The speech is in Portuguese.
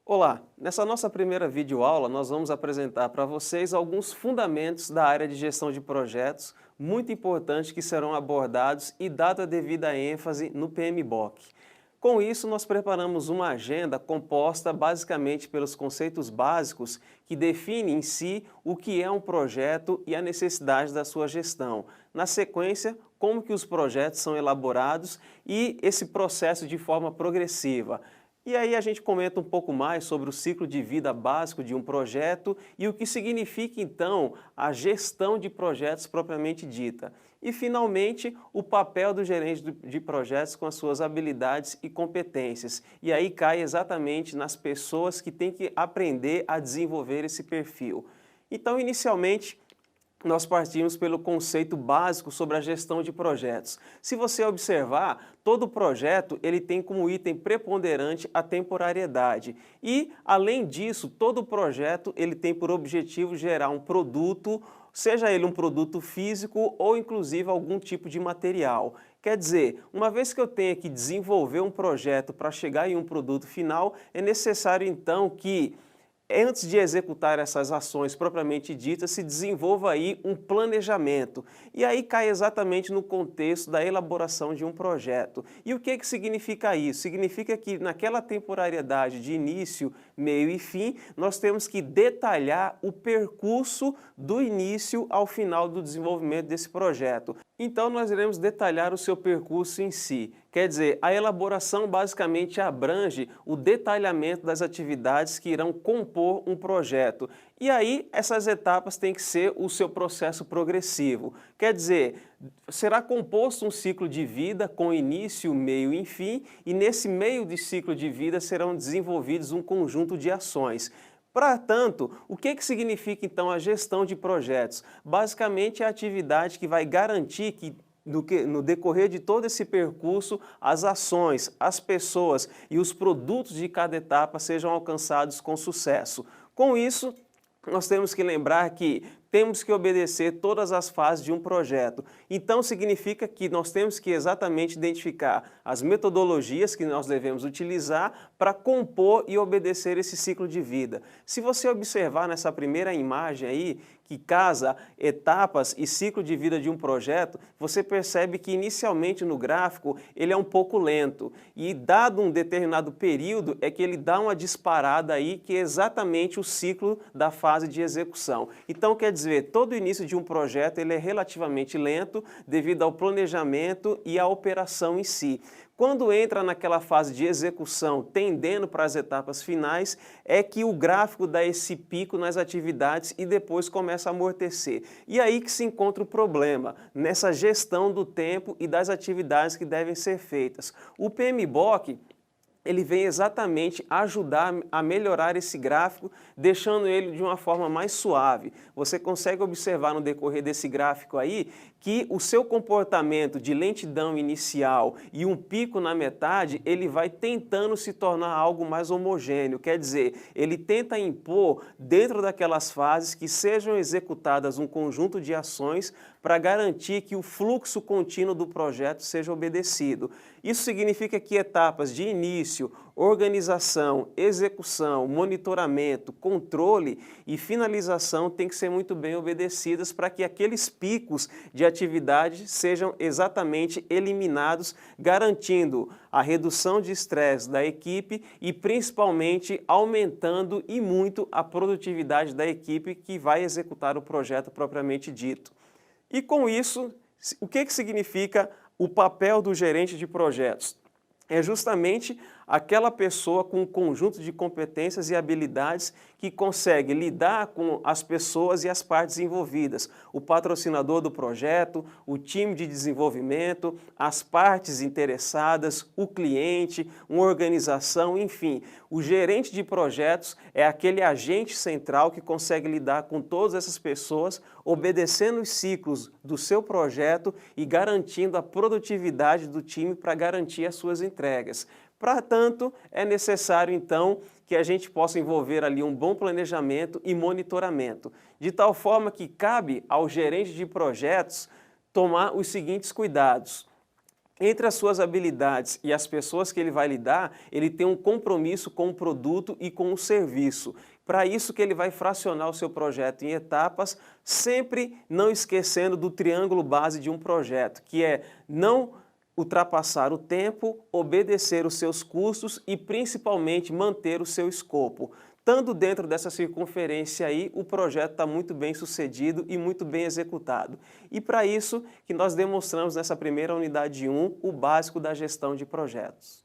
Olá, nessa nossa primeira videoaula nós vamos apresentar para vocês alguns fundamentos da área de gestão de projetos, muito importantes que serão abordados e dada a devida ênfase no PMBOK. Com isso, nós preparamos uma agenda composta basicamente pelos conceitos básicos que definem em si o que é um projeto e a necessidade da sua gestão. Na sequência, como que os projetos são elaborados e esse processo de forma progressiva. E aí a gente comenta um pouco mais sobre o ciclo de vida básico de um projeto e o que significa então a gestão de projetos propriamente dita. E finalmente o papel do gerente de projetos com as suas habilidades e competências. E aí cai exatamente nas pessoas que têm que aprender a desenvolver esse perfil. Então inicialmente nós partimos pelo conceito básico sobre a gestão de projetos. Se você observar, todo projeto ele tem como item preponderante a temporariedade. E, além disso, todo projeto ele tem por objetivo gerar um produto, seja ele um produto físico ou inclusive algum tipo de material. Quer dizer, uma vez que eu tenha que desenvolver um projeto para chegar em um produto final, é necessário então que antes de executar essas ações propriamente ditas, se desenvolva aí um planejamento. E aí cai exatamente no contexto da elaboração de um projeto. E o que significa isso? Significa que naquela temporariedade de início, meio e fim, nós temos que detalhar o percurso do início ao final do desenvolvimento desse projeto. Então nós iremos detalhar o seu percurso em si. Quer dizer, a elaboração basicamente abrange o detalhamento das atividades que irão compor um projeto. E aí essas etapas têm que ser o seu processo progressivo. Quer dizer, será composto um ciclo de vida com início, meio e fim, e nesse meio de ciclo de vida serão desenvolvidos um conjunto de ações. Portanto, o que significa então a gestão de projetos? Basicamente é a atividade que vai garantir que no decorrer de todo esse percurso, as ações, as pessoas e os produtos de cada etapa sejam alcançados com sucesso. Com isso, nós temos que lembrar que temos que obedecer todas as fases de um projeto. Então significa que nós temos que exatamente identificar as metodologias que nós devemos utilizar para compor e obedecer esse ciclo de vida. Se você observar nessa primeira imagem aí, que casa etapas e ciclo de vida de um projeto, você percebe que inicialmente no gráfico ele é um pouco lento e dado um determinado período é que ele dá uma disparada aí que é exatamente o ciclo da fase de execução. Então quer dizer, todo o início de um projeto ele é relativamente lento devido ao planejamento e à operação em si. Quando entra naquela fase de execução, tendendo para as etapas finais, é que o gráfico dá esse pico nas atividades e depois começa a amortecer. E aí que se encontra o problema, nessa gestão do tempo e das atividades que devem ser feitas. O PMBOK ele vem exatamente ajudar a melhorar esse gráfico, deixando ele de uma forma mais suave. Você consegue observar no decorrer desse gráfico aí que o seu comportamento de lentidão inicial e um pico na metade, ele vai tentando se tornar algo mais homogêneo. Quer dizer, ele tenta impor dentro daquelas fases que sejam executadas um conjunto de ações para garantir que o fluxo contínuo do projeto seja obedecido. Isso significa que etapas de início, organização, execução, monitoramento, controle e finalização têm que ser muito bem obedecidas para que aqueles picos de atividade sejam exatamente eliminados, garantindo a redução de estresse da equipe e principalmente aumentando e muito a produtividade da equipe que vai executar o projeto propriamente dito. E com isso, o que significa o papel do gerente de projetos? É justamente aquela pessoa com um conjunto de competências e habilidades que consegue lidar com as pessoas e as partes envolvidas. O patrocinador do projeto, o time de desenvolvimento, as partes interessadas, o cliente, uma organização, enfim. O gerente de projetos é aquele agente central que consegue lidar com todas essas pessoas, obedecendo os ciclos do seu projeto e garantindo a produtividade do time para garantir as suas entregas. Portanto, é necessário então que a gente possa envolver ali um bom planejamento e monitoramento, de tal forma que cabe ao gerente de projetos tomar os seguintes cuidados. Entre as suas habilidades e as pessoas que ele vai lidar, ele tem um compromisso com o produto e com o serviço. Para isso que ele vai fracionar o seu projeto em etapas, sempre não esquecendo do triângulo base de um projeto, que é não ultrapassar o tempo, obedecer os seus custos e principalmente manter o seu escopo. Estando dentro dessa circunferência aí, o projeto está muito bem sucedido e muito bem executado. E para isso que nós demonstramos nessa primeira unidade 1 o básico da gestão de projetos.